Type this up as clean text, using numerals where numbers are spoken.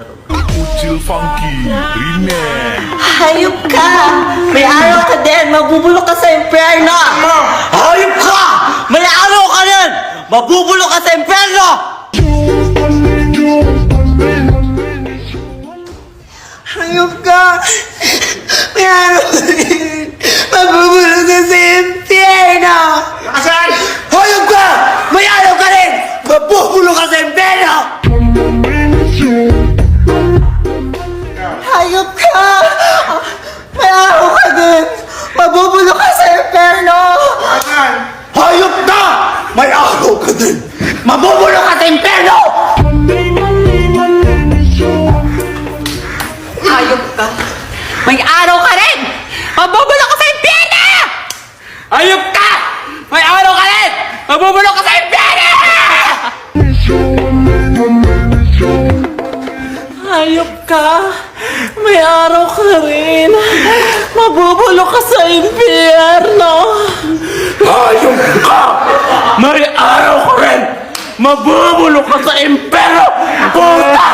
Ucil Funky Remix. Hayop ka! May araw ka din! Mabubulok ka sa impyerno! Hayop ka! May araw ka din! Mabubulok ka sa impyerno! Hayop ka! May araw ka din! Mabubulok ka sa impyerno! Asan? Hayop ka! May araw ka din! Mabubulok ka sa impyerno! Hayop ka! May araw ka din! Mabubulok ka sa impyerno! Asan? Hayop ka! May araw ka din! Mabubulok ka sa impyerno! Hayop ka! May araw ka rin! Mabubulok ka sa impyerno! Hayop ka! May araw ka rin! Mabubulok ka sa impyerno! Hayop ka! May araw ka rin! Mabubulok ka sa impyerno! Hayop ka! May araw ka rin! Mabubulok ka sa impyerno! Puta!